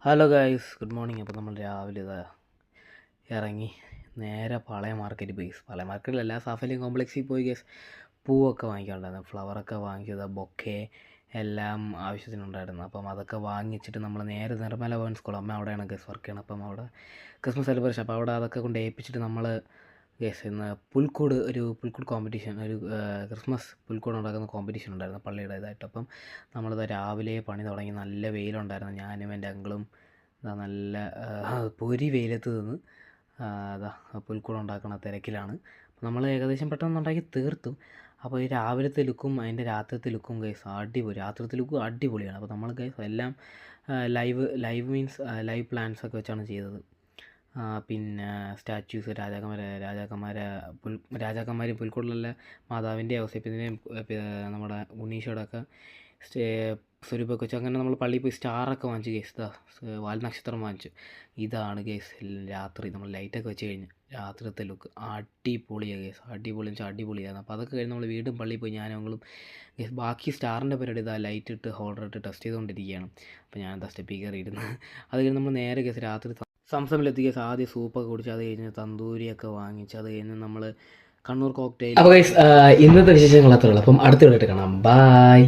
Hello guys, good morning. അപ്പോൾ നമ്മൾ രാവിലെ ഇറങ്ങി നേരെ പാളയം മാർക്കറ്റിൽ പോയി. പാളയം മാർക്കറ്റിലല്ല, സാഫല്യം കോംപ്ലക്സിൽ പോയി ഗൈസ്. പൂവൊക്കെ വാങ്ങിക്കാനുണ്ടായിരുന്നു, ഫ്ലവറൊക്കെ വാങ്ങിച്ചത്, ബൊക്കെ എല്ലാം ആവശ്യത്തിനുണ്ടായിരുന്നു. അപ്പം അതൊക്കെ വാങ്ങിച്ചിട്ട് നമ്മൾ നേരെ നിർമ്മല ഭവൻ സ്കൂൾ, അമ്മ അവിടെയാണ് ഗൈസ് വർക്ക് ചെയ്യണം. അപ്പം അവിടെ ക്രിസ്മസ് സെലിബ്രേഷൻ, അപ്പോൾ അവിടെ അതൊക്കെ കൊണ്ട് ഏൽപ്പിച്ചിട്ട് നമ്മൾ ഗൈസ് ഇന്ന് പുൽക്കൂട് കോമ്പറ്റീഷൻ, ക്രിസ്മസ് പുൽക്കൂട് ഉണ്ടാക്കുന്ന കോമ്പറ്റീഷൻ ഉണ്ടായിരുന്നു പള്ളിയുടെ ഇതായിട്ട്. അപ്പം നമ്മളിത് രാവിലെ പണി തുടങ്ങി. നല്ല വെയിലുണ്ടായിരുന്നു. ഞാനും എൻ്റെ അങ്കിളും നല്ല പൊരി വെയിലത്ത് നിന്ന് പുൽക്കൂട് ഉണ്ടാക്കുന്ന തിരക്കിലാണ്. നമ്മൾ ഏകദേശം പെട്ടെന്ന് ഉണ്ടാക്കി തീർത്തു. അപ്പോൾ ഈ രാവിലത്തെ ലുക്കും അതിൻ്റെ രാത്രിത്തെ ലുക്കും ഗൈസ് അടിപൊളി. രാത്രിത്തെ ലുക്കും അടിപൊളിയാണ്. അപ്പോൾ നമ്മൾ ഗൈസ് എല്ലാം ലൈവ് മീൻസ് ലൈവ് പ്ലാൻസ് ഒക്കെ വെച്ചാണ് ചെയ്തത്. പിന്നെ സ്റ്റാച്യൂസ്, രാജാക്കന്മാർ പുൽക്കൂടിലുള്ള മാതാവിൻ്റെ ഔസേപ്പിൻ്റെയും നമ്മുടെ ഉണ്ണീശോയുടെ ഒക്കെ സ്വരൂപമൊക്കെ വെച്ച് അങ്ങനെ നമ്മൾ പള്ളിയിൽ പോയി സ്റ്റാറൊക്കെ വാങ്ങിച്ചു ഗൈസ്. വാൽനക്ഷത്രം വാങ്ങിച്ചു. ഇതാണ് ഗൈസ് രാത്രി നമ്മൾ ലൈറ്റൊക്കെ വെച്ച് കഴിഞ്ഞ് രാത്രിത്തെ ലുക്ക് അടിപൊളിയാണ് ഗൈസ്. അടിപൊളിയായിരുന്നു. അപ്പോൾ അതൊക്കെ കഴിഞ്ഞ് നമ്മൾ വീണ്ടും പള്ളിയിൽ പോയി ഞാനും ഗൈസ് ബാക്കി സ്റ്റാറിൻ്റെ പരിപാടി ലൈറ്റ് ഇട്ട് ഹോൾഡർ ഇട്ട് ടെസ്റ്റ് ചെയ്തുകൊണ്ടിരിക്കുകയാണ്. അപ്പോൾ ഞാൻ സ്റ്റെപ്പിൽ കയറി ഇരുന്ന് അത് കഴിഞ്ഞ് നമ്മൾ നേരെ ഗൈസ് രാത്രി സംസമിലെത്തിയ ആദ്യം സൂപ്പൊക്കെ കുടിച്ച്, അത് കഴിഞ്ഞ് തന്തൂരിയൊക്കെ വാങ്ങിച്ച്, അത് കഴിഞ്ഞ് നമ്മൾ കണ്ണൂർ കോക്ടെയിൽ. അപ്പോൾ ഗൈസ് ഇന്നത്തെ വിശേഷങ്ങൾ അത്രയുള്ളൂ. അപ്പം അടുത്ത വീഡിയോ കാണാം. ബൈ.